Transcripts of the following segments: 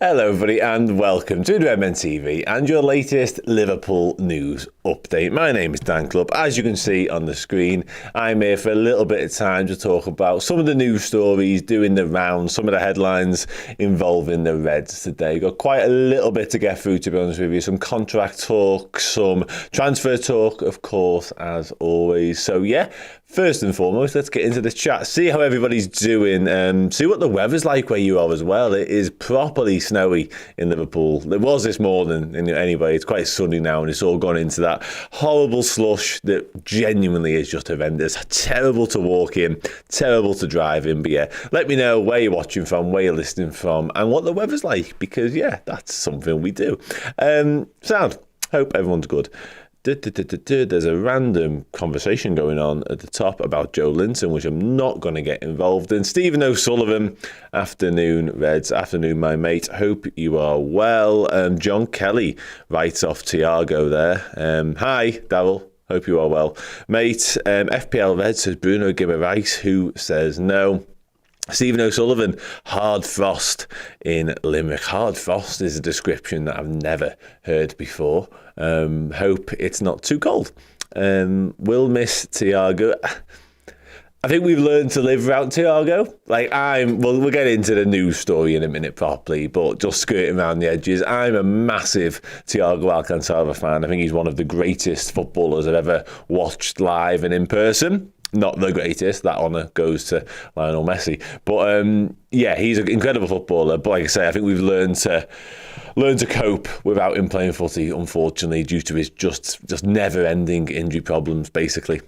Hello everybody and welcome to Redmen TV and your latest Liverpool news update. My name is Dan Clubb. As you can see on the screen, I'm here for a little bit of time to talk about some of the news stories doing the rounds, some of the headlines involving the Reds today. Got quite a little bit to get through, to be honest with you. Some contract talk, some transfer talk, of course, as always. So yeah, first and foremost, let's get into the chat, see how everybody's doing, see what the weather's like where you are as well. It is properly snowy in Liverpool. It was this morning anyway. It's quite sunny now and it's all gone into that horrible slush that genuinely is just horrendous. Terrible to walk in, terrible to drive in. But yeah, let me know where you're watching from, where you're listening from, and what the weather's like, because yeah, that's something we do. Sound. Hope everyone's good. There's a random conversation going on at the top about Joe Linton, which I'm not going to get involved in. Stephen O'Sullivan, afternoon, Reds, afternoon, my mate. Hope you are well. John Kelly writes off Thiago there. Hi, Darryl. Hope you are well. Mate, FPL Red says Bruno Guimaraes, who says no. Stephen O'Sullivan, hard frost in Limerick. Hard frost is a description that I've never heard before. Hope it's not too cold. Will miss Thiago. I think we've learned to live without Thiago. We'll get into the news story in a minute properly, but just skirting around the edges, I'm a massive Thiago Alcantara fan. I think he's one of the greatest footballers I've ever watched live and in person. Not the greatest, that honour goes to Lionel Messi. But yeah, he's an incredible footballer. But like I say, I think we've learned to cope without him playing footy, unfortunately, due to his just never-ending injury problems, basically.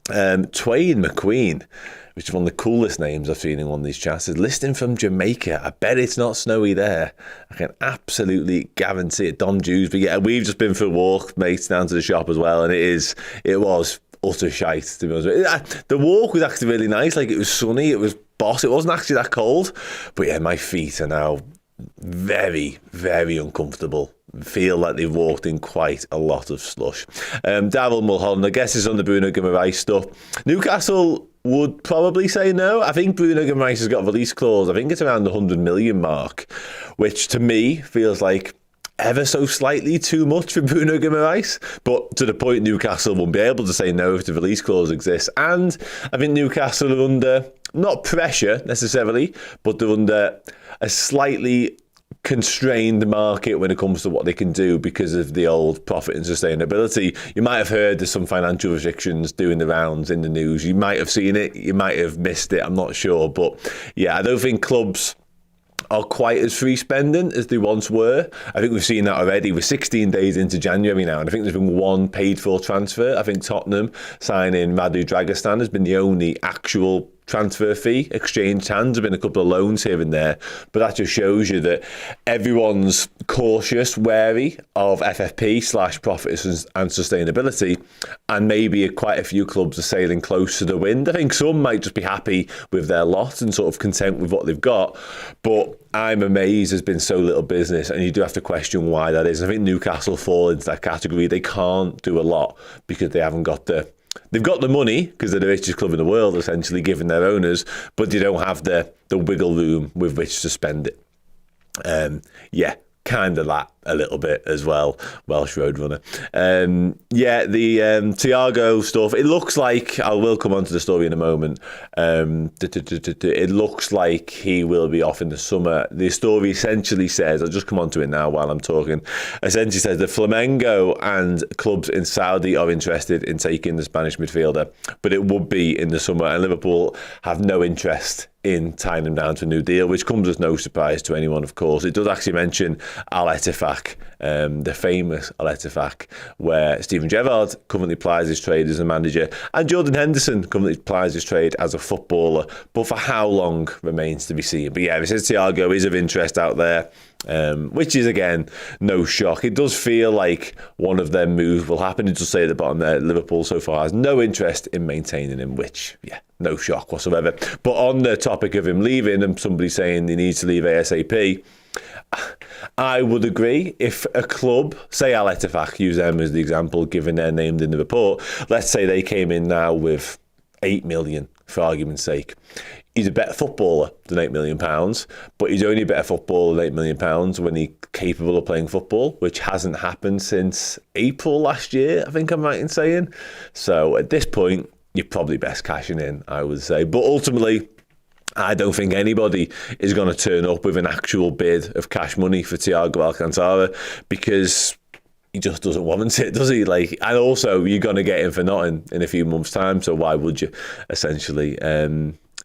Twain McQueen, which is one of the coolest names I've seen in one of these chats, is listening from Jamaica. I bet it's not snowy there. I can absolutely guarantee it. Dom Jews. But yeah, we've just been for a walk, mates, down to the shop as well, and it was utter shite, to be honest with you. The walk was actually really nice. Like, it was sunny, it was boss. It wasn't actually that cold. But yeah, my feet are now very, very uncomfortable. Feel like they've walked in quite a lot of slush. Darryl Mulholland, I guess it's on the Bruno Guimaraes stuff. Newcastle would probably say no. I think Bruno Guimaraes has got a release clause. I think it's around the 100 million mark, which to me feels like ever so slightly too much for Bruno Guimaraes, but to the point Newcastle won't be able to say no if the release clause exists. And I think Newcastle are under, not pressure necessarily, but they're under a slightly constrained market when it comes to what they can do because of the old profit and sustainability. You might have heard there's some financial restrictions doing the rounds in the news. You might have seen it, you might have missed it, I'm not sure. But yeah, I don't think clubs are quite as free spending as they once were. I think we've seen that already. We're 16 days into January now, and I think there's been one paid for transfer. I think Tottenham signing Radu Dragastan has been the only actual transfer fee. Exchanged hands, have been a couple of loans here and there, but that just shows you that everyone's cautious, wary of FFP / profit and sustainability, and maybe quite a few clubs are sailing close to the wind. I think some might just be happy with their lot and sort of content with what they've got, but I'm amazed there's been so little business, and you do have to question why that is. I think Newcastle fall into that category. They can't do a lot because they haven't got They've got the money because they're the richest club in the world, essentially, given their owners, but they don't have the wiggle room with which to spend it. Yeah, kind of that a little bit as well, Welsh Roadrunner. Yeah, the Thiago stuff, it looks like, I will come on to the story in a moment, it looks like he will be off in the summer. The story essentially says, I'll just come on to it now while I'm talking, essentially says that Flamengo and clubs in Saudi are interested in taking the Spanish midfielder, but it would be in the summer, and Liverpool have no interest in tying him down to a new deal, which comes as no surprise to anyone, of course. It does actually mention Ettifaq, the famous Ettifaq, where Steven Gerrard currently plies his trade as a manager, and Jordan Henderson currently plies his trade as a footballer, but for how long remains to be seen. But yeah, it says Thiago is of interest out there, which is, again, no shock. It does feel like one of their moves will happen. It does say at the bottom there, Liverpool so far has no interest in maintaining him, which, yeah, no shock whatsoever. But on the topic of him leaving and somebody saying he needs to leave ASAP, I would agree. If a club, say Al Ettifaq, use them as the example given they're named in the report, let's say they came in now with 8 million, for argument's sake, he's a better footballer than £8 million, but he's only a better footballer than £8 million when he's capable of playing football, which hasn't happened since April last year, I think I'm right in saying. So at this point, you're probably best cashing in, I would say. But ultimately, I don't think anybody is going to turn up with an actual bid of cash money for Thiago Alcantara, because he just doesn't want it, does he? And also, you're going to get him for nothing in a few months' time, so why would you, essentially?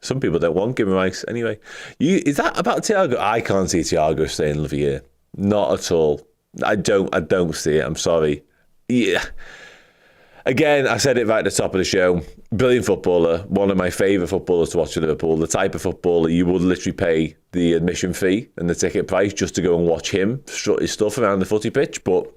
Some people don't want Given Rice anyway. Is that about Thiago? I can't see Thiago staying another year. Not at all. I don't see it. I'm sorry. Yeah. Again, I said it right at the top of the show. Brilliant footballer. One of my favourite footballers to watch for Liverpool. The type of footballer you would literally pay the admission fee and the ticket price just to go and watch him strut his stuff around the footy pitch. But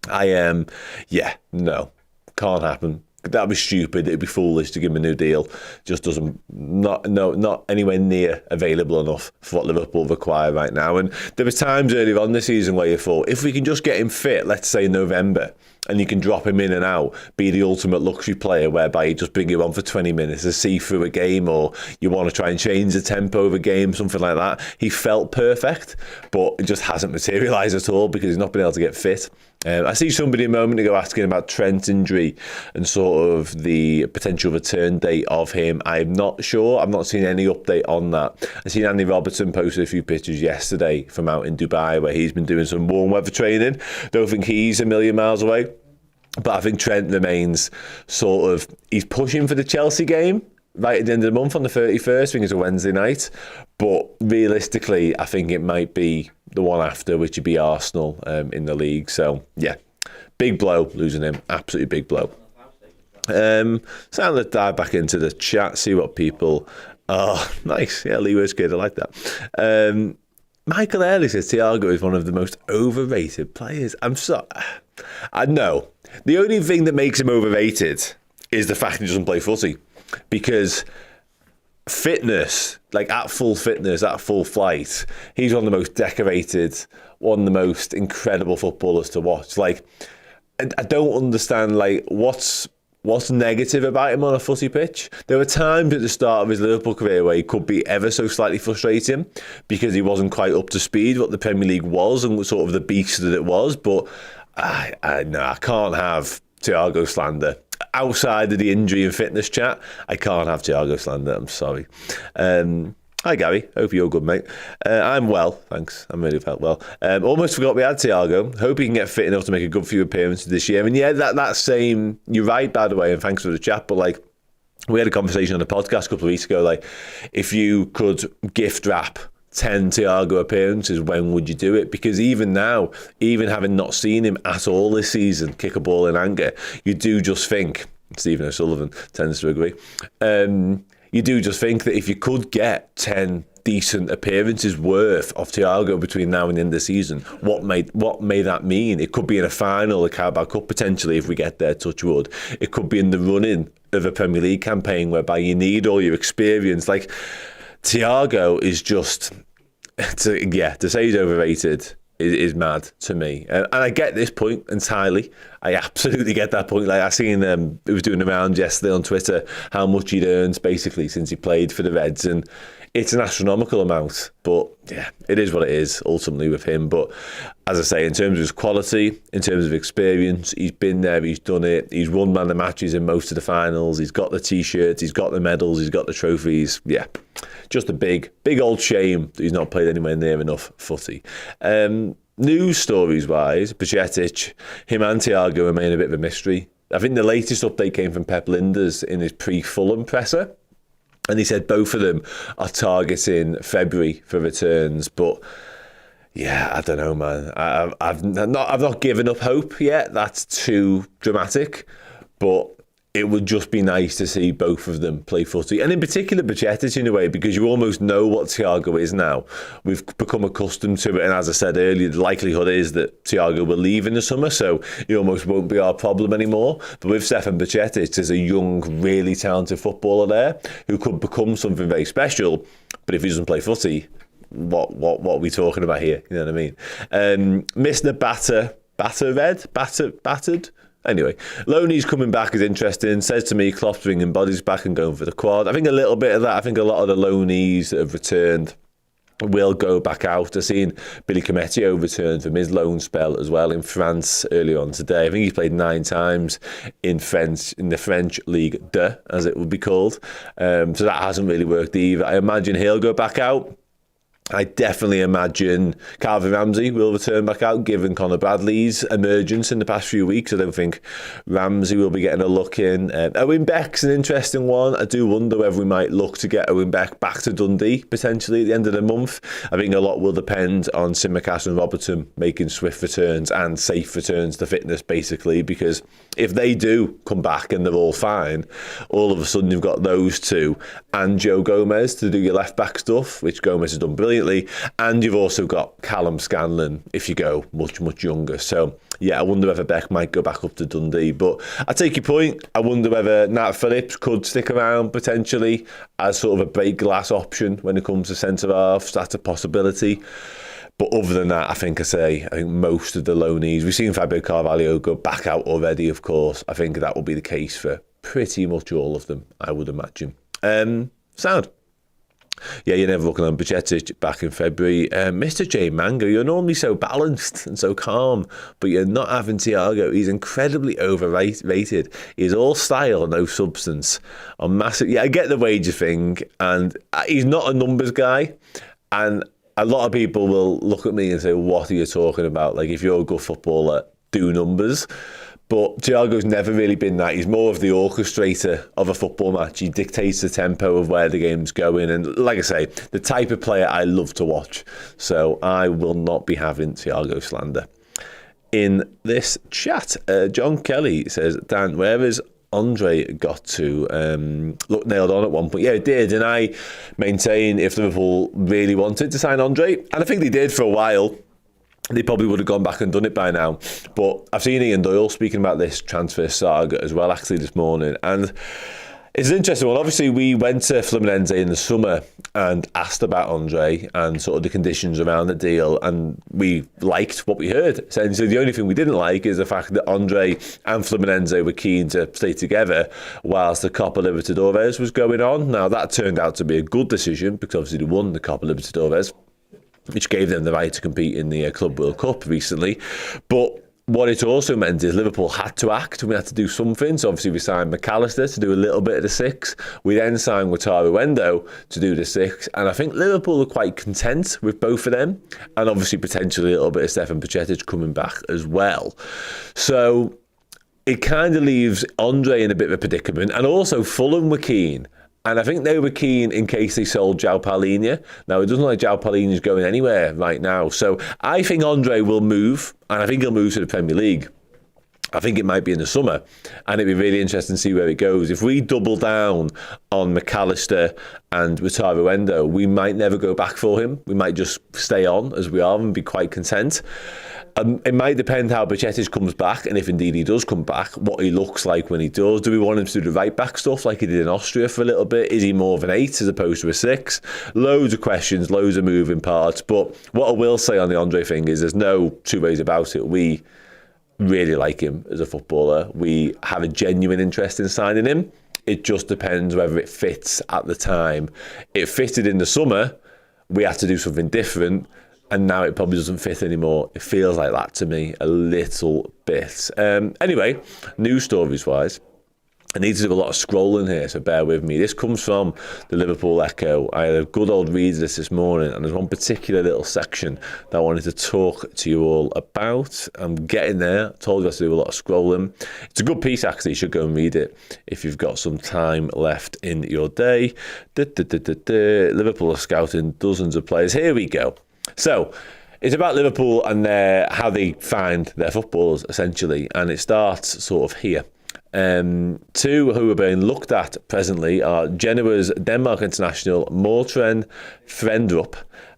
no, can't happen. That'd be stupid. It'd be foolish to give him a new deal. Just not anywhere near available enough for what Liverpool require right now. And there was times earlier on this season where you thought, if we can just get him fit, let's say November, and you can drop him in and out, be the ultimate luxury player, whereby you just bring him on for 20 minutes to see through a game, or you want to try and change the tempo of a game, something like that. He felt perfect, but it just hasn't materialised at all because he's not been able to get fit. I see somebody a moment ago asking about Trent's injury and sort of the potential return date of him. I'm not sure. I've not seen any update on that. I seen Andy Robertson posted a few pictures yesterday from out in Dubai where he's been doing some warm weather training. Don't think he's a million miles away. But I think Trent remains he's pushing for the Chelsea game right at the end of the month on the 31st. I think it's a Wednesday night. But realistically, I think it might be the one after, which would be Arsenal in the league. So, yeah, big blow losing him. Absolutely big blow. So let's dive back into the chat, see what people... Oh, nice. Yeah, Leeway's good. I like that. Michael Early says Thiago is one of the most overrated players. I know. The only thing that makes him overrated is the fact he doesn't play footy. Because fitness, at full fitness, at full flight, he's one of the most decorated, one of the most incredible footballers to watch. I don't understand, what's negative about him on a footy pitch. There were times at the start of his Liverpool career where he could be ever so slightly frustrating because he wasn't quite up to speed what the Premier League was and sort of the beast that it was. But I can't have Thiago slander. Outside of the injury and fitness chat, I can't have Thiago slander. I'm sorry. Hi, Gary. Hope you're good, mate. I'm well, thanks. I'm really felt well. Almost forgot we had Thiago. Hope he can get fit enough to make a good few appearances this year. And yeah, that same... You're right, by the way, and thanks for the chat, but we had a conversation on the podcast a couple of weeks ago, if you could gift wrap 10 Thiago appearances, when would you do it? Because even now, even having not seen him at all this season kick a ball in anger, you do just think, Stephen O'Sullivan tends to agree, you do just think that if you could get 10 decent appearances worth of Thiago between now and the end of the season, what may that mean? It could be in a final, a Carabao Cup potentially, if we get there, touch wood. It could be in the running of a Premier League campaign whereby you need all your experience. Thiago is just, to say he's overrated is mad to me. And I get this point entirely. I absolutely get that point. I seen he was doing around yesterday on Twitter how much he'd earned basically since he played for the Reds, and it's an astronomical amount. But yeah, it is what it is ultimately with him. But as I say, in terms of his quality, in terms of experience, he's been there, he's done it. He's won man of the matches in most of the finals. He's got the T-shirts, he's got the medals, he's got the trophies. Yeah, just a big old shame that he's not played anywhere near enough footy. News stories wise, Bajcetic, him and Thiago remain a bit of a mystery. I think the latest update came from Pep Linders in his pre-Fulham presser, and he said both of them are targeting February for returns. But yeah, I don't know, man. I've not given up hope yet. That's too dramatic, but it would just be nice to see both of them play footy. And in particular, Bajcetic in a way, because you almost know what Thiago is now. We've become accustomed to it. And as I said earlier, the likelihood is that Thiago will leave in the summer, so he almost won't be our problem anymore. But with Stefan Bajcetic, there's a young, really talented footballer there who could become something very special. But if he doesn't play footy, what are we talking about here? You know what I mean? Mr. Battered? Anyway, Loney's coming back is interesting. Says to me, Klopp's bringing bodies back and going for the quad. I think a little bit of that. I think a lot of the Loneys that have returned will go back out. I've seen Billy Cometio return from his loan spell as well in France earlier on today. I think he's played 9 times in the French League 2, as it would be called. So that hasn't really worked either. I imagine he'll go back out. I definitely imagine Calvin Ramsey will return back out, given Conor Bradley's emergence in the past few weeks. I don't think Ramsey will be getting a look in. Owen Beck's an interesting one. I do wonder whether we might look to get Owen Beck back to Dundee, potentially, at the end of the month. I think a lot will depend on Tsimikas and Robertson making swift returns and safe returns to fitness, basically, because if they do come back and they're all fine, all of a sudden you've got those two and Joe Gomez to do your left-back stuff, which Gomez has done brilliantly. And you've also got Callum Scanlon if you go much, much younger. So, yeah, I wonder whether Beck might go back up to Dundee. But I take your point. I wonder whether Nat Phillips could stick around potentially as sort of a break glass option when it comes to centre-halves. That's a possibility. But other than that, I think most of the loanees, we've seen Fabio Carvalho go back out already, of course. I think that will be the case for pretty much all of them, I would imagine. Sound. Yeah, you're never looking on Bajcetic back in February. Mr. J Mango, you're normally so balanced and so calm, but you're not having Thiago. He's incredibly overrated. He's all style, no substance. Yeah, I get the wager thing, and he's not a numbers guy. And a lot of people will look at me and say, what are you talking about? Like, if you're a good footballer, do numbers. But Thiago's never really been that. He's more of the orchestrator of a football match. He dictates the tempo of where the game's going. And like I say, the type of player I love to watch. So I will not be having Thiago slander. In this chat, John Kelly says, Dan, where has Andre got to? Look, nailed on at one point. Yeah, it did. And I maintain if Liverpool really wanted to sign Andre, and I think they did for a while, they probably would have gone back and done it by now. But I've seen Ian Doyle speaking about this transfer saga as well, actually, this morning. And it's an interesting one. Obviously, we went to Fluminense in the summer and asked about Andre and sort of the conditions around the deal. And we liked what we heard. Essentially, the only thing we didn't like is the fact that Andre and Fluminense were keen to stay together whilst the Copa Libertadores was going on. Now, that turned out to be a good decision because obviously they won the Copa Libertadores, which gave them the right to compete in the Club World Cup recently. But what it also meant is Liverpool had to act and we had to do something. So obviously we signed McAllister to do a little bit of the 6. We then signed Wataru Endo to do the 6. And I think Liverpool are quite content with both of them. And obviously potentially a little bit of Stefan Bajcetic coming back as well. So it kind of leaves Andre in a bit of a predicament. And also Fulham were keen. And I think they were keen in case they sold João Palhinha. Now, it doesn't look like João Palhinha's going anywhere right now. So I think Andre will move, and I think he'll move to the Premier League. I think it might be in the summer, and it'd be really interesting to see where it goes. If we double down on McAllister and Wataru Endo, we might never go back for him. We might just stay on as we are and be quite content. It might depend how Bajcetic comes back, and if indeed he does come back, what he looks like when he does. Do we want him to do the right-back stuff like he did in Austria for a little bit? Is he more of an 8 as opposed to a 6? Loads of questions, loads of moving parts. But what I will say on the Andre thing is there's no two ways about it. We really like him as a footballer. We have a genuine interest in signing him. It just depends whether it fits at the time. It fitted in the summer. We had to do something different. And now it probably doesn't fit anymore. It feels like that to me a little bit. Anyway, news stories-wise, I need to do a lot of scrolling here, so bear with me. This comes from the Liverpool Echo. I had a good old read of this morning, and there's one particular little section that I wanted to talk to you all about. I'm getting there. I told you I had to do a lot of scrolling. It's a good piece, actually. You should go and read it if you've got some time left in your day. Liverpool are scouting dozens of players. Here we go. So, it's about Liverpool and how they find their footballers, essentially. And it starts sort of here. Two who are being looked at presently are Genoa's Denmark international Morten Frendrup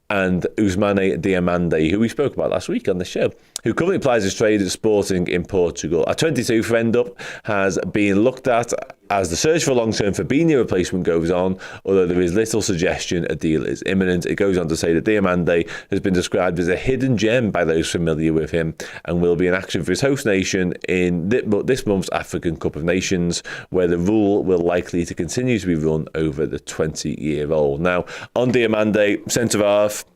and Ousmane Diomande, who we spoke about last week on the show. who currently plies his trade at Sporting in Portugal. At 22, Friendup has been looked at as the search for a long-term Fabinho replacement goes on, although there is little suggestion a deal is imminent. It goes on to say that Diomande has been described as a hidden gem by those familiar with him and will be in action for his host nation in this month's African Cup of Nations, where the rule will likely to continue to be run over the 20-year-old. Now, on Diomande, centre-half,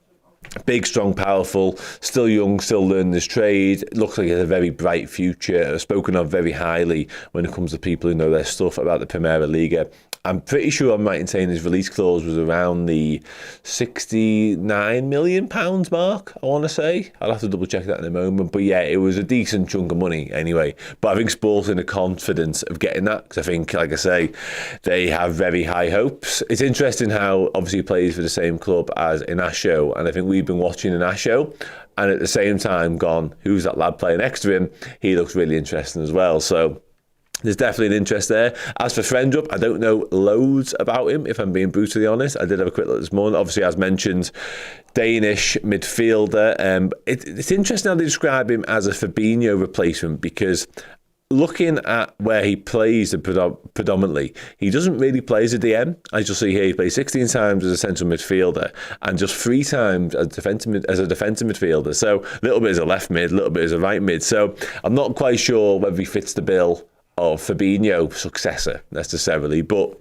big, strong, powerful, still young, still learning his trade. Looks like he has a very bright future, spoken of very highly when it comes to people who know their stuff about the Primera Liga. I'm pretty sure I'm right in saying his release clause was around the £69 million mark, I want to say. I'll have to double check that in a moment. But yeah, it was a decent chunk of money anyway. But I think Sporting are confident of getting that, because I think, like I say, they have very high hopes. It's interesting how obviously he plays for the same club as Inacio, and I think we've been watching Inacio and at the same time gone, who's that lad playing next to him? He looks really interesting as well. So there's definitely an interest there. As for Friendup, I don't know loads about him, if I'm being brutally honest. I did have a quick look this morning. Obviously, as mentioned, Danish midfielder. It's interesting how they describe him as a Fabinho replacement, because looking at where he plays predominantly, he doesn't really play as a DM. As you'll see here, he plays 16 times as a central midfielder and just 3 times as a defensive midfielder. So a little bit as a left mid, a little bit as a right mid. So I'm not quite sure whether he fits the bill of Fabinho successor necessarily, but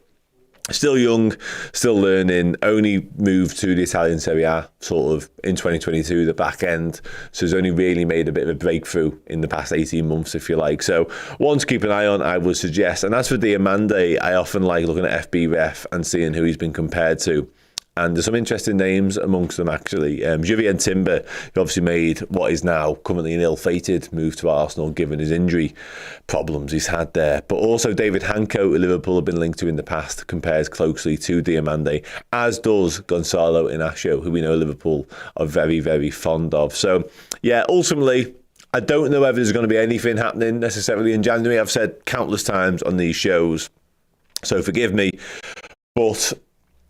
still young, still learning, only moved to the Italian Serie A sort of in 2022, the back end, so he's only really made a bit of a breakthrough in the past 18 months, if you like. So one to keep an eye on, I would suggest. And as for Diomande, I often like looking at FB Ref and seeing who he's been compared to. And there's some interesting names amongst them, actually. Julien Timber, who obviously made what is now currently an ill-fated move to Arsenal, given his injury problems he's had there. But also David Hanco, who Liverpool have been linked to in the past, compares closely to Diomande, as does Gonzalo Inacio, who we know Liverpool are very, very fond of. So, yeah, ultimately, I don't know whether there's going to be anything happening necessarily in January. I've said countless times on these shows, so forgive me. But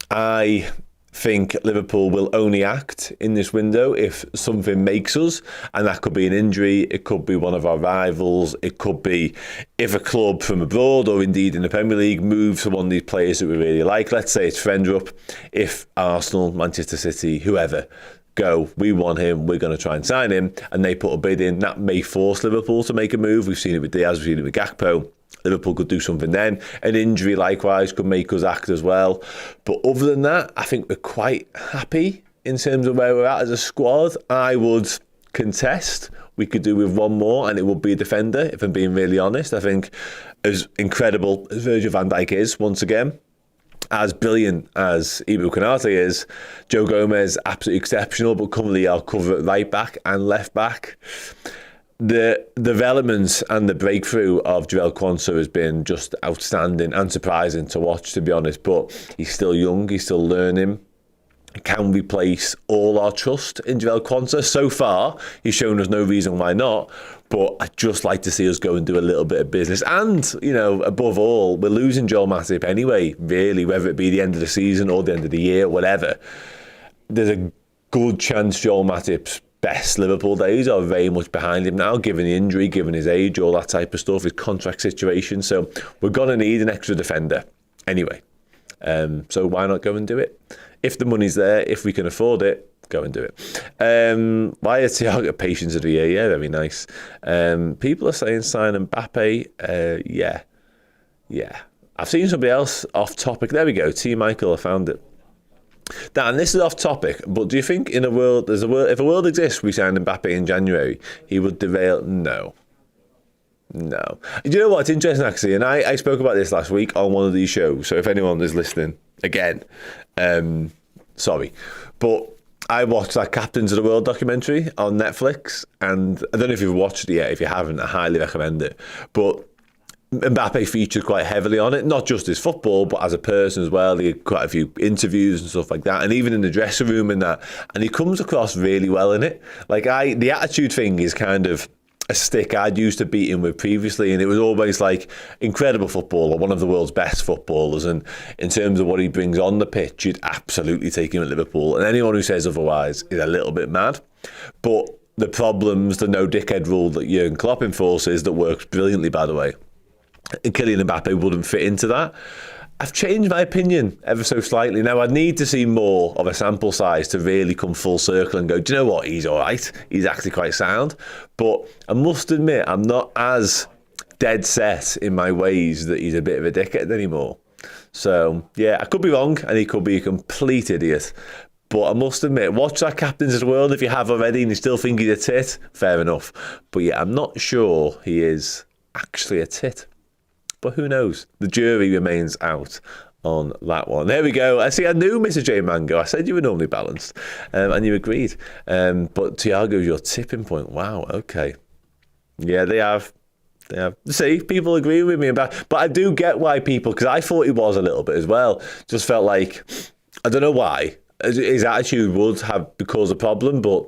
I think Liverpool will only act in this window if something makes us, and that could be an injury, it could be one of our rivals, it could be if a club from abroad or indeed in the Premier League moves to one of these players that we really like. Let's say it's Friendup. If Arsenal, Manchester City, whoever go, we want him, we're going to try and sign him, and they put a bid in, that may force Liverpool to make a move. We've seen it with Diaz, we've seen it with Gakpo. Liverpool could do something then. An injury, likewise, could make us act as well. But other than that, I think we're quite happy in terms of where we're at as a squad. I would contest we could do with one more, and it would be a defender, if I'm being really honest. I think as incredible as Virgil van Dijk is, once again, as brilliant as Ibu Konate is, Joe Gomez, absolutely exceptional, but currently I'll cover right back and left back. The developments and the breakthrough of Jarell Quansah has been just outstanding and surprising to watch, to be honest. But he's still young, he's still learning. Can we place all our trust in Jarell Quansah? So far, he's shown us no reason why not. But I'd just like to see us go and do a little bit of business. And, you know, above all, we're losing Joel Matip anyway, really, whether it be the end of the season or the end of the year, whatever. There's a good chance Joel Matip's best Liverpool days are very much behind him now, given the injury, given his age, all that type of stuff, his contract situation. So we're going to need an extra defender anyway. So why not go and do it? If the money's there, if we can afford it, go and do it. Why is Thiago Patience of the Year? Yeah, very nice. People are saying sign Mbappe. Yeah. I've seen somebody else off topic. There we go. T. Michael, I found it. Dan, this is off topic, but do you think if a world exists, we signed Mbappe in January, he would derail? No. Do you know what? It's interesting, actually, and I spoke about this last week on one of these shows, so if anyone is listening, again, sorry. But I watched that Captains of the World documentary on Netflix, and I don't know if you've watched it yet. If you haven't, I highly recommend it. But Mbappe featured quite heavily on it, not just his football, but as a person as well. He had quite a few interviews and stuff like that, and even in the dressing room and that. And he comes across really well in it. Like the attitude thing is kind of a stick I'd used to beat him with previously, and it was always like incredible footballer, one of the world's best footballers, and in terms of what he brings on the pitch, you'd absolutely take him at Liverpool, and anyone who says otherwise is a little bit mad. But the problems, the no dickhead rule that Jurgen Klopp enforces that works brilliantly, by the way, and Kylian Mbappe wouldn't fit into that. I've changed my opinion ever so slightly. Now, I'd need to see more of a sample size to really come full circle and go, do you know what? He's all right. He's actually quite sound. But I must admit, I'm not as dead set in my ways that he's a bit of a dickhead anymore. So, yeah, I could be wrong and he could be a complete idiot. But I must admit, watch that Captains of the World if you have already and you still think he's a tit. Fair enough. But yeah, I'm not sure he is actually a tit. But who knows? The jury remains out on that one. There we go. I see. I knew Mr. J Mango. I said you were normally balanced, and you agreed. But Thiago's your tipping point. Wow. Okay. Yeah, they have. See, people agree with me about. But I do get why people, because I thought he was a little bit as well. Just felt like, I don't know why his attitude would have caused a problem, but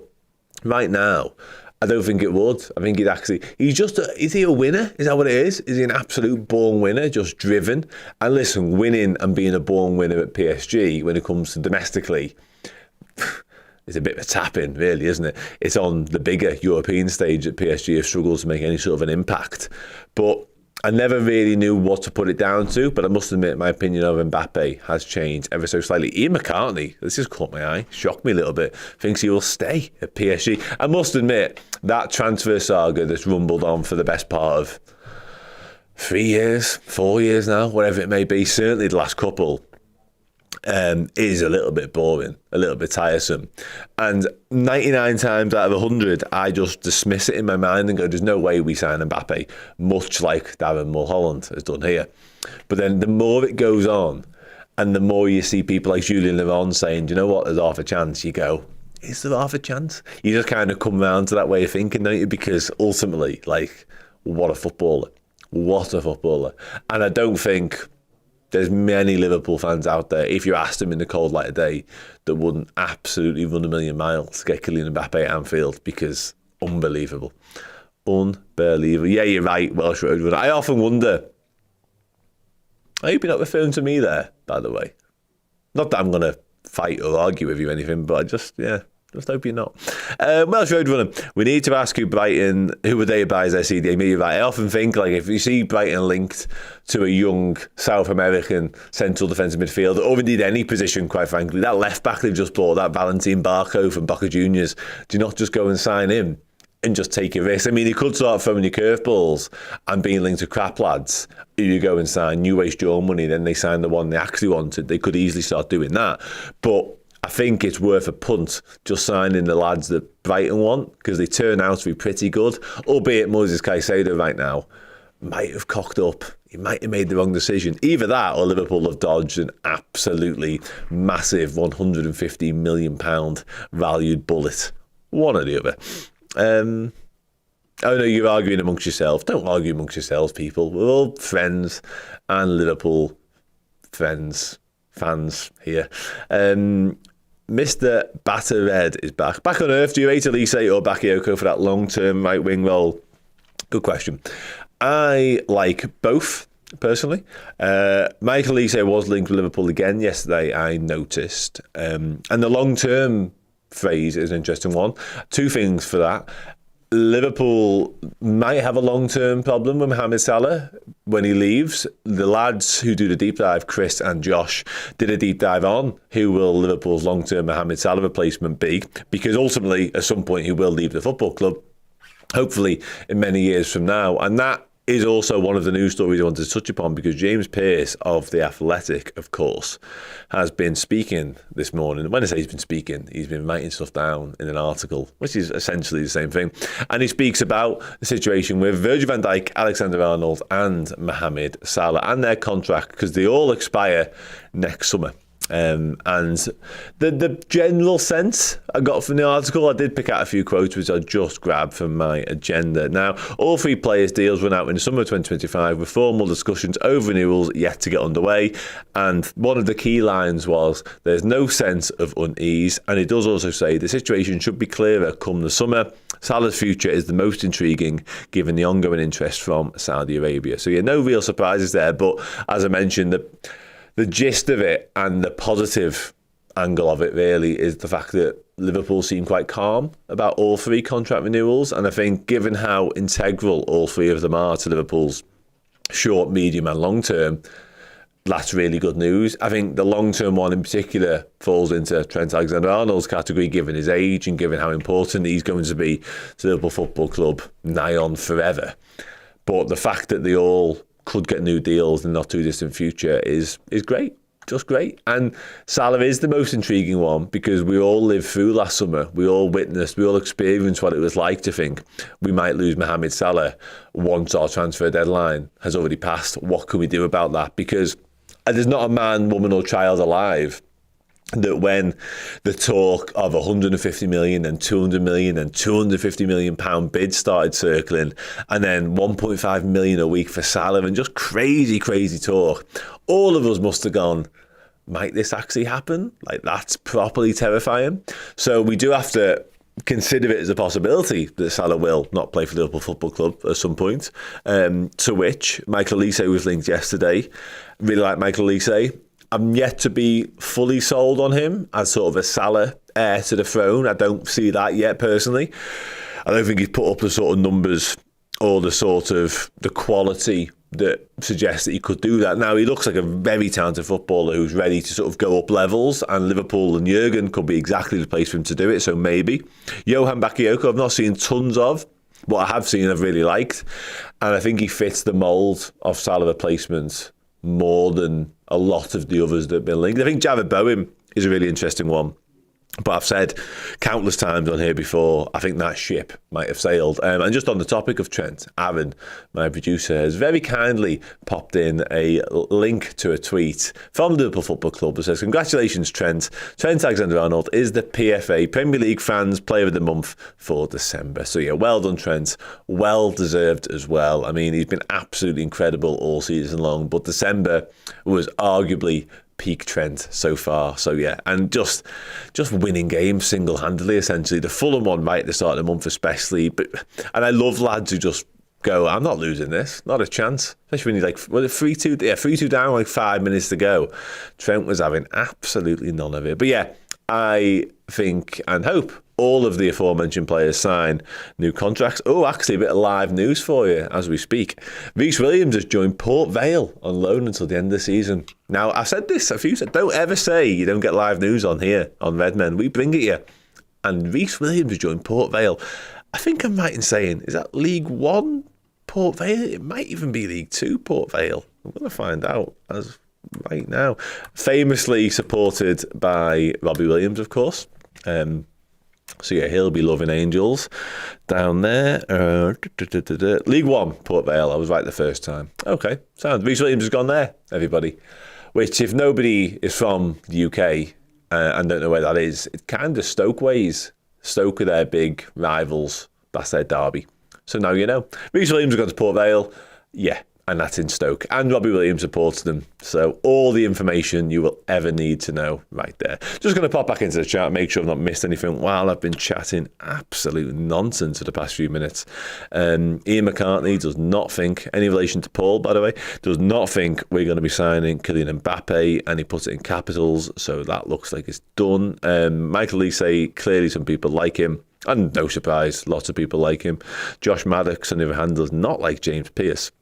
right now, I don't think it would. I think is he a winner? Is that what it is? Is he an absolute born winner, just driven? And listen, winning and being a born winner at PSG when it comes to domestically, it's a bit of a tap-in, really, isn't it? It's on the bigger European stage that PSG have struggled to make any sort of an impact. But I never really knew what to put it down to, but I must admit my opinion of Mbappe has changed ever so slightly. Ian McCartney, this has caught my eye, shocked me a little bit, thinks he will stay at PSG. I must admit, that transfer saga that's rumbled on for the best part of 3 years, 4 years now, whatever it may be, certainly the last couple, is a little bit boring, a little bit tiresome. And 99 times out of 100, I just dismiss it in my mind and go, there's no way we sign Mbappe, much like Darren Mulholland has done here. But then the more it goes on, and the more you see people like Julien Laurent saying, do you know what, there's half a chance, you go, is there half a chance? You just kind of come around to that way of thinking, don't you? Because ultimately, like, what a footballer. What a footballer. And I don't think there's many Liverpool fans out there, if you asked them in the cold light of day, that wouldn't absolutely run a million miles to get Kylian Mbappe at Anfield, because unbelievable. Unbelievable. Yeah, you're right, Welsh Road. I often wonder, I hope you're not referring to me there, by the way. Not that I'm going to fight or argue with you or anything, but I just hope you're not. Welsh Road Runner, we need to ask who would they buy as their CDM? You're right. I often think, like, if you see Brighton linked to a young South American central defensive midfielder, or indeed any position, quite frankly, that left back they've just bought, that Valentin Barco from Boca Juniors, do you not just go and sign him and just take a risk? I mean, you could start throwing your curveballs and being linked to crap lads. You go and sign, you waste your own money, then they sign the one they actually wanted. They could easily start doing that. But I think it's worth a punt just signing the lads that Brighton want, because they turn out to be pretty good, albeit Moses Caicedo right now might have cocked up. He might have made the wrong decision. Either that or Liverpool have dodged an absolutely massive £150 million valued bullet. One or the other. Oh no, you're arguing amongst yourselves. Don't argue amongst yourselves, people. We're all friends and Liverpool fans here. Mr. Battered is back. Back on earth, do you rate Elise or Bakayoko for that long-term right-wing role? Good question. I like both, personally. Michael Elise was linked with Liverpool again yesterday, I noticed. And the long-term phrase is an interesting one. Two things for that. Liverpool might have a long-term problem with Mohamed Salah when he leaves. The lads who do the deep dive, Chris and Josh, did a deep dive on who will Liverpool's long-term Mohamed Salah replacement be, because ultimately at some point he will leave the football club, hopefully in many years from now. And that is also one of the news stories I wanted to touch upon, because James Pearce of The Athletic, of course, has been speaking this morning. When I say he's been speaking, he's been writing stuff down in an article, which is essentially the same thing. And he speaks about the situation with Virgil van Dijk, Alexander-Arnold and Mohamed Salah and their contract, because they all expire next summer. And the general sense I got from the article, I did pick out a few quotes which I just grabbed from my agenda. Now, all three players' deals run out in the summer of 2025 with formal discussions over renewals yet to get underway. And one of the key lines was, there's no sense of unease. And it does also say the situation should be clearer come the summer. Salah's future is the most intriguing given the ongoing interest from Saudi Arabia. So yeah, no real surprises there. But as I mentioned, the gist of it and the positive angle of it really is the fact that Liverpool seem quite calm about all three contract renewals. And I think given how integral all three of them are to Liverpool's short, medium and long term, that's really good news. I think the long-term one in particular falls into Trent Alexander-Arnold's category, given his age and given how important he's going to be to the Liverpool Football Club nigh on forever. But the fact that they all could get new deals in the not too distant future is great. Just great. And Salah is the most intriguing one because we all lived through last summer. We all witnessed, we all experienced what it was like to think we might lose Mohamed Salah once our transfer deadline has already passed. What can we do about that? Because there's not a man, woman or child alive that when the talk of 150 million and 200 million and 250 million pound bids started circling, and then 1.5 million a week for Salah and just crazy talk, all of us must have gone, might this actually happen? Like, that's properly terrifying. So we do have to consider it as a possibility that Salah will not play for the Liverpool Football Club at some point, to which Michael Olise was linked yesterday. Really like Michael Olise. I'm yet to be fully sold on him as sort of a Salah heir to the throne. I don't see that yet personally. I don't think he's put up the sort of numbers or the quality that suggests that he could do that. Now, he looks like a very talented footballer who's ready to sort of go up levels, and Liverpool and Jurgen could be exactly the place for him to do it, so maybe. Johan Bakayoko, I've not seen tons of. What I have seen, I've really liked. And I think he fits the mould of Salah replacements more than a lot of the others that have been linked. I think Jared Bowen is a really interesting one. But I've said countless times on here before, I think that ship might have sailed. And just on the topic of Trent, Aaron, my producer, has very kindly popped in a link to a tweet from the Liverpool Football Club that says, "Congratulations, Trent. Trent Alexander-Arnold is the PFA Premier League Fans Player of the Month for December." So yeah, well done, Trent. Well deserved as well. I mean, he's been absolutely incredible all season long, but December was arguably peak Trent so far. So yeah, and just winning games single-handedly, essentially. The Fulham one right at the start of the month especially. And I love lads who just go, I'm not losing this, not a chance. Especially when you're like, well, 3-2, yeah, 3-2 down, like 5 minutes to go. Trent was having absolutely none of it. But yeah, I think and hope all of the aforementioned players sign new contracts. Oh, actually, a bit of live news for you as we speak. Rhys Williams has joined Port Vale on loan until the end of the season. Now, I've said this a few times. Don't ever say you don't get live news on here, on Redmen. We bring it you. And Rhys Williams has joined Port Vale. I think I'm right in saying, is that League One Port Vale? It might even be League Two Port Vale. I'm going to find out as right now. Famously supported by Robbie Williams, of course. So yeah, he'll be loving Angels down there. League One, Port Vale. I was right the first time. Okay, sounds. Rhys Williams has gone there, everybody. Which, if nobody is from the UK and don't know where that is, it's kind of Stoke ways. Stoke are their big rivals. That's their derby. So now you know. Rhys Williams has gone to Port Vale. Yeah. And that's in Stoke. And Robbie Williams supports them. So all the information you will ever need to know right there. Just going to pop back into the chat, make sure I've not missed anything while I've been chatting absolute nonsense for the past few minutes. Ian McCartney does not think, any relation to Paul, by the way, does not think we're going to be signing Kylian Mbappe, and he puts it in capitals, so that looks like it's done. Michael Olise, clearly some people like him. And no surprise, lots of people like him. Josh Maddox, on the other hand, does not like James Pearce.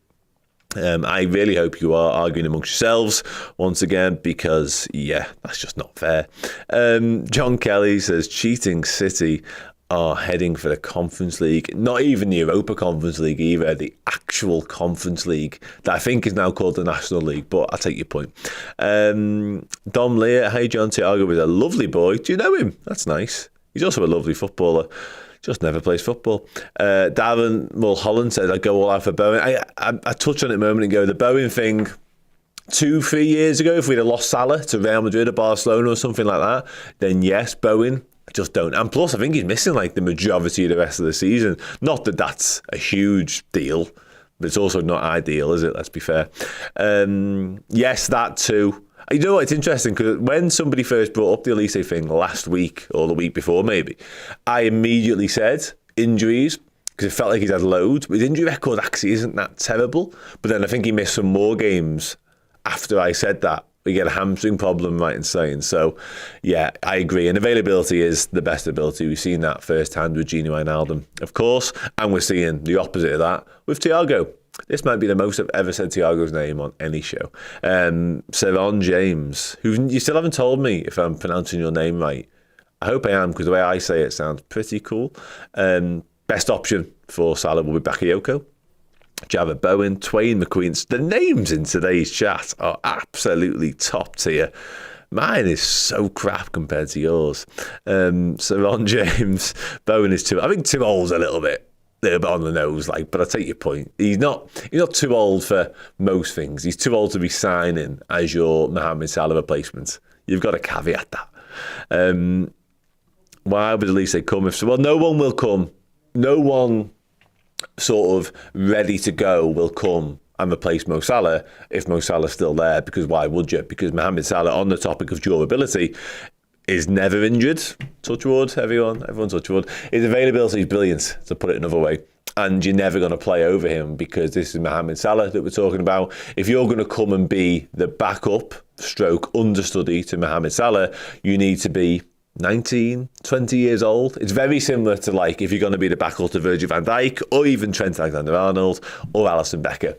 I really hope you are arguing amongst yourselves once again, because, yeah, that's just not fair. John Kelly says, cheating City are heading for the Conference League. Not even the Europa Conference League either, the actual Conference League that I think is now called the National League, but I'll take your point. Dom Lear, hey, John Thiago is a lovely boy. Do you know him? That's nice. He's also a lovely footballer. Just never plays football. Darren Mulholland says, I go all out for Bowen. I touched on it a moment ago. The Bowen thing 2-3 years ago, if we'd have lost Salah to Real Madrid or Barcelona or something like that, then yes, Bowen, I just don't. And plus, I think he's missing like the majority of the rest of the season. Not that that's a huge deal, but it's also not ideal, is it? Let's be fair. Yes, that too. You know what, it's interesting, because when somebody first brought up the Olise thing last week, or the week before maybe, I immediately said injuries, because it felt like he's had loads. His injury record actually isn't that terrible, but then I think he missed some more games after I said that, We get a hamstring problem, right in saying. So, yeah, I agree. And availability is the best ability. We've seen that firsthand with Gini Wijnaldum, of course. And we're seeing the opposite of that with Thiago. This might be the most I've ever said Thiago's name on any show. Sevan James, who you still haven't told me if I'm pronouncing your name right. I hope I am, because the way I say it sounds pretty cool. Best option for Salah will be Bakayoko, Java Bowen, Twain McQueen. The names in today's chat are absolutely top tier. Mine is so crap compared to yours. So Ron James, Bowen is too. I think too old's a little bit on the nose, but I take your point. He's not too old for most things. He's too old to be signing as your Mohamed Salah replacement. You've got to caveat that. Why would at least they come? Well, no one will come. No one sort of ready to go will come and replace Mo Salah if Mo Salah's still there, because why would you? Because Mohamed Salah, on the topic of durability, is never injured. Touch wood, everyone touch wood. His availability is brilliant, to put it another way. And you're never going to play over him, because this is Mohamed Salah that we're talking about. If you're going to come and be the backup stroke understudy to Mohamed Salah, you need to be 19, 20 years old. It's very similar to if you're going to be the backup to Virgil van Dijk, or even Trent Alexander-Arnold, or Alisson Becker.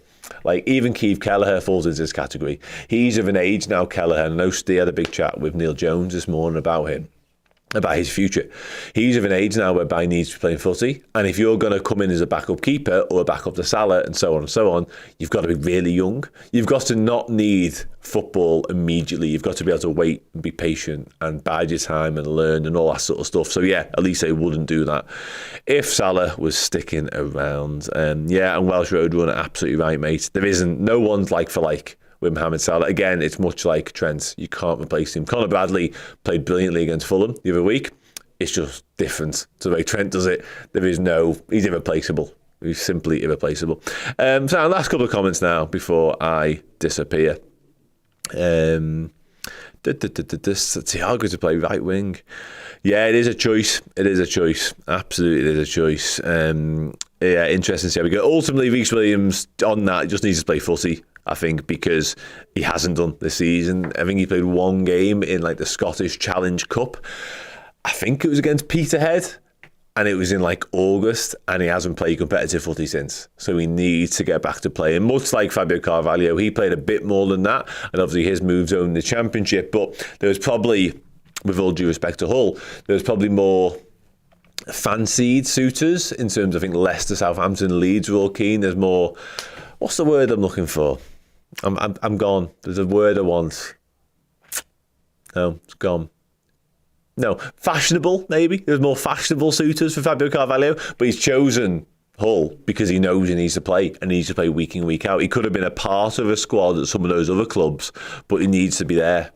Even Keith Kelleher falls into this category. He's of an age now, Kelleher, and I know Steve had a big chat with Neil Jones this morning about him, about his future. He's of an age now whereby he needs to be playing footy, and if you're going to come in as a backup keeper or a backup to Salah and so on, you've got to be really young. You've got to not need football immediately. You've got to be able to wait and be patient and bide your time and learn and all that sort of stuff. So yeah, at least they wouldn't do that if Salah was sticking around. And Welsh Roadrunner, absolutely right, mate. There isn't, no one's like for like with Mohamed Salah. Again, it's much like Trent. You can't replace him. Conor Bradley played brilliantly against Fulham the other week. It's just different to the way Trent does it. He's irreplaceable. He's simply irreplaceable. So last couple of comments now before I disappear. Thiago to play right wing. Yeah, it is a choice. Absolutely, it is a choice. Interesting to see how we go. Ultimately, Reece Williams on that just needs to play footy, I think, because he hasn't done this season. I think he played one game in the Scottish Challenge Cup. I think it was against Peterhead, and it was in August, and he hasn't played competitive footy since. So he needs to get back to playing. Much like Fabio Carvalho, he played a bit more than that, and obviously his moves own the Championship. But there was probably, with all due respect to Hull, there was probably more fancied suitors in terms of, I think, Leicester, Southampton, Leeds were all keen. There's more, what's the word I'm looking for? I'm gone. There's a word I want. No, it's gone. No, fashionable, maybe. There's more fashionable suitors for Fabio Carvalho, but he's chosen Hull because he knows he needs to play, and he needs to play week in, week out. He could have been a part of a squad at some of those other clubs, but he needs to be there.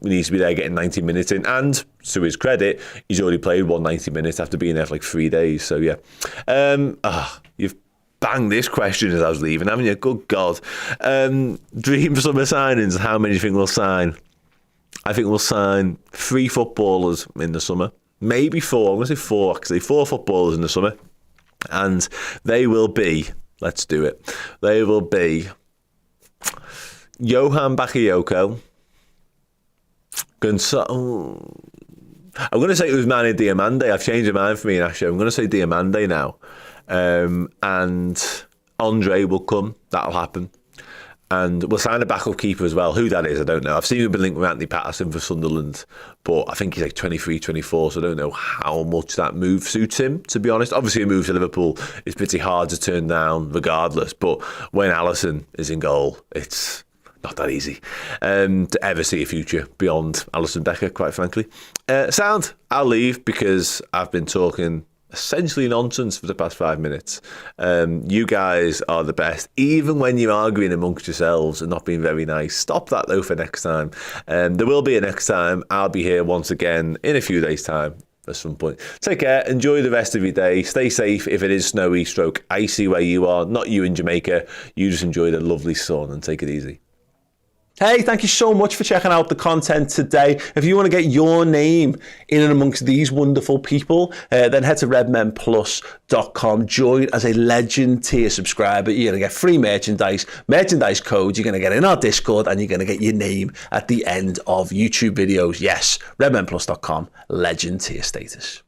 He needs to be there getting 90 minutes in, and to his credit, he's already played 190 minutes after being there for 3 days. So yeah, you've banged this question as I was leaving, haven't you? Good God. Dream summer signings. How many do you think we'll sign? I think we'll sign 3 footballers in the summer, maybe 4. I'm going to say 4 actually. 4 footballers in the summer, and they will be. Let's do it. They will be Johan Bakayoko. I'm going to say Ousmane Diomande. I've changed my mind for me in Asher. I'm going to say Diomande now. And Andre will come. That'll happen. And we'll sign a backup keeper as well. Who that is, I don't know. I've seen him been linked with Anthony Patterson for Sunderland, but I think he's 23, 24, so I don't know how much that move suits him, to be honest. Obviously, a move to Liverpool is pretty hard to turn down regardless, but when Alisson is in goal, it's not that easy to ever see a future beyond Alisson Becker, quite frankly. Sound, I'll leave because I've been talking essentially nonsense for the past 5 minutes. You guys are the best, even when you're arguing amongst yourselves and not being very nice. Stop that though for next time. There will be a next time. I'll be here once again in a few days' time at some point. Take care. Enjoy the rest of your day. Stay safe if it is snowy stroke icy where you are. Not you in Jamaica. You just enjoy the lovely sun and take it easy. Hey, thank you so much for checking out the content today. If you want to get your name in and amongst these wonderful people, then head to redmenplus.com. Join as a Legend tier subscriber. You're going to get free merchandise codes. You're going to get in our Discord, and you're going to get your name at the end of YouTube videos. Yes, redmenplus.com, Legend tier status.